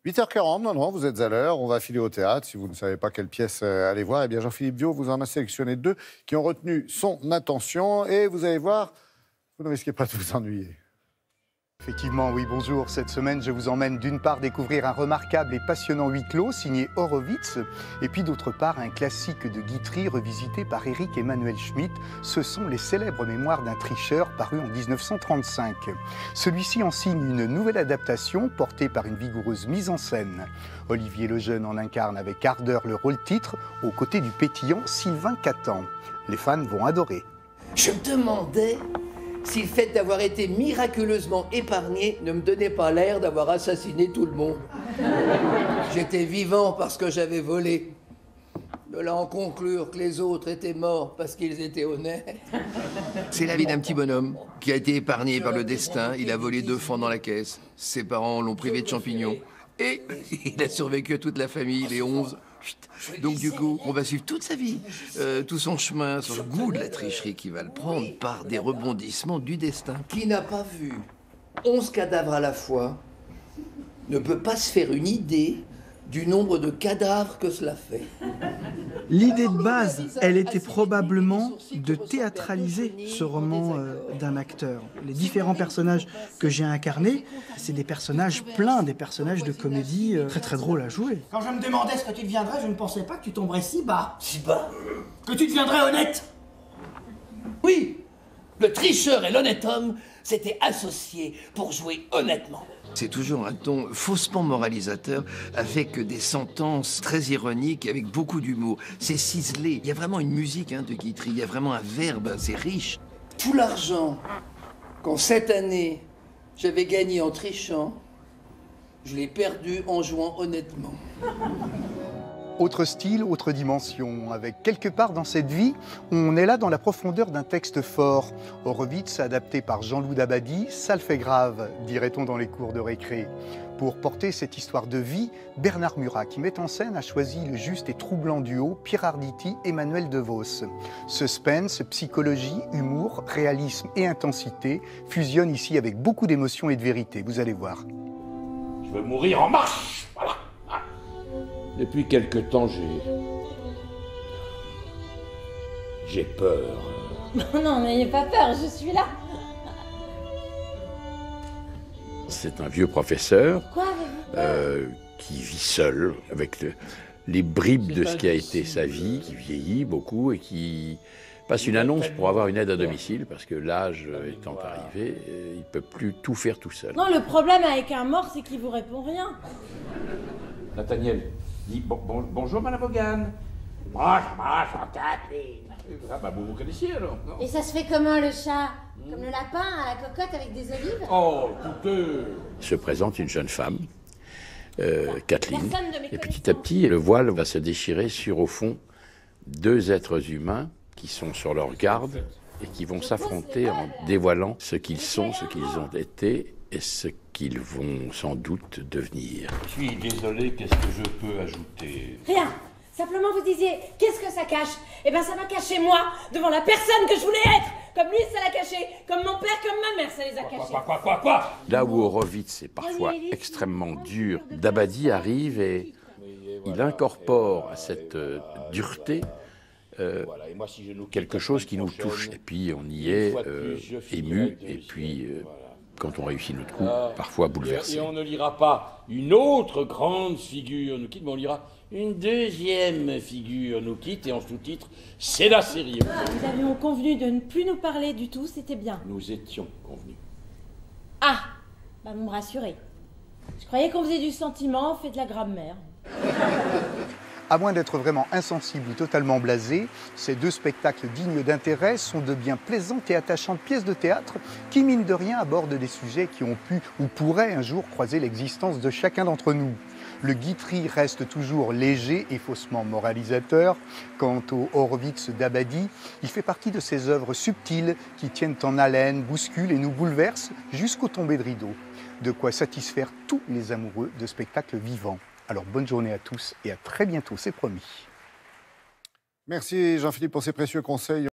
8h40, non, vous êtes à l'heure. On va filer au théâtre. Si vous ne savez pas quelle pièce aller voir, eh bien Jean-Philippe Viau vous en a sélectionné deux qui ont retenu son attention. Et vous allez voir, vous ne risquez pas de vous ennuyer. Effectivement, oui, bonjour. Cette semaine, je vous emmène d'une part découvrir un remarquable et passionnant huis clos signé Horowitz, et puis d'autre part un classique de Guitry revisité par Éric Emmanuel Schmitt. Ce sont les célèbres mémoires d'un tricheur parus en 1935. Celui-ci en signe une nouvelle adaptation portée par une vigoureuse mise en scène. Olivier Lejeune en incarne avec ardeur le rôle titre, aux côtés du pétillant Sylvain Catan. Les fans vont adorer. Je me demandais si le fait d'avoir été miraculeusement épargné ne me donnait pas l'air d'avoir assassiné tout le monde. J'étais vivant parce que j'avais volé. De là en conclure que les autres étaient morts parce qu'ils étaient honnêtes. C'est la vie d'un petit bonhomme qui a été épargné par le destin. Il a volé 2 francs dans la caisse. Ses parents l'ont privé de champignons. Et il a survécu à toute la famille, les 11. Donc du coup, on va suivre toute sa vie, tout son chemin, son goût de la tricherie qui va le prendre par des rebondissements du destin. Qui n'a pas vu 11 cadavres à la fois ne peut pas se faire une idée du nombre de cadavres que cela fait. L'idée de base, elle était probablement de théâtraliser ce roman d'un acteur. Les différents personnages que j'ai incarnés, c'est des personnages pleins, des personnages de comédie très très drôles à jouer. Quand je me demandais ce que tu deviendrais, je ne pensais pas que tu tomberais si bas. Si bas? Que tu deviendrais honnête. Oui, le tricheur et l'honnête homme s'étaient associés pour jouer honnêtement. C'est toujours un ton faussement moralisateur, avec des sentences très ironiques, avec beaucoup d'humour. C'est ciselé. Il y a vraiment une musique de Guitry, il y a vraiment un verbe, c'est riche. Tout l'argent qu'en cette année j'avais gagné en trichant, je l'ai perdu en jouant honnêtement. Autre style, autre dimension. Avec quelque part dans cette vie, on est là dans la profondeur d'un texte fort. Horowitz, adapté par Jean-Loup Dabadi, ça le fait grave, dirait-on dans les cours de récré. Pour porter cette histoire de vie, Bernard Murat, qui met en scène, a choisi le juste et troublant duo Pierre Arditi, Emmanuel DeVos. Suspense, psychologie, humour, réalisme et intensité fusionnent ici avec beaucoup d'émotion et de vérité. Vous allez voir. Je veux mourir en marche, voilà. Depuis quelque temps, j'ai peur. Non, n'ayez pas peur, je suis là. C'est un vieux professeur Quoi, qui vit seul, avec les bribes de ce qui a été sa vie, qui vieillit beaucoup et qui passe une annonce pour avoir une aide à domicile, parce que l'âge étant arrivé, il ne peut plus tout faire tout seul. Non, le problème avec un mort, c'est qu'il vous répond rien. Nathaniel, dis bonjour Madame Hogan. Moi, Kathleen. Ah bah vous connaissiez alors, non? Et ça se fait comment, le chat? Comme le lapin à la cocotte avec des olives? Oh, écoutez. Se présente une jeune femme, Kathleen, et petit à petit, le voile va se déchirer sur, au fond, 2 êtres humains qui sont sur leur garde et qui vont s'affronter en dévoilant ce qu'ils sont, ce qu'ils ont été et ce qu'ils vont sans doute devenir. Je suis désolé, qu'est-ce que je peux ajouter? Rien. Simplement, vous disiez, qu'est-ce que ça cache? Eh bien, ça m'a caché moi, devant la personne que je voulais être. Comme lui, ça l'a caché. Comme mon père, comme ma mère, ça les a cachés. Quoi? Là où Horowitz est parfois extrêmement dur, Dabadi arrive et il incorpore à cette dureté quelque chose qui nous touche. Et puis, on y est ému, et puis... quand on réussit notre coup, parfois bouleversé. Et on ne lira pas une autre grande figure nous quitte, mais on lira une deuxième figure nous quitte, et en sous-titre, c'est la série. Nous avions convenu de ne plus nous parler du tout, c'était bien. Nous étions convenus. Ah, bah vous me rassurez. Je croyais qu'on faisait du sentiment, on fait de la grammaire. À moins d'être vraiment insensible ou totalement blasé, ces 2 spectacles dignes d'intérêt sont de bien plaisantes et attachantes pièces de théâtre qui, mine de rien, abordent des sujets qui ont pu ou pourraient un jour croiser l'existence de chacun d'entre nous. Le Guitry reste toujours léger et faussement moralisateur. Quant au Horowitz Dabadi, il fait partie de ces œuvres subtiles qui tiennent en haleine, bousculent et nous bouleversent jusqu'au tombé de rideau. De quoi satisfaire tous les amoureux de spectacles vivants. Alors bonne journée à tous et à très bientôt, c'est promis. Merci Jean-Philippe pour ces précieux conseils.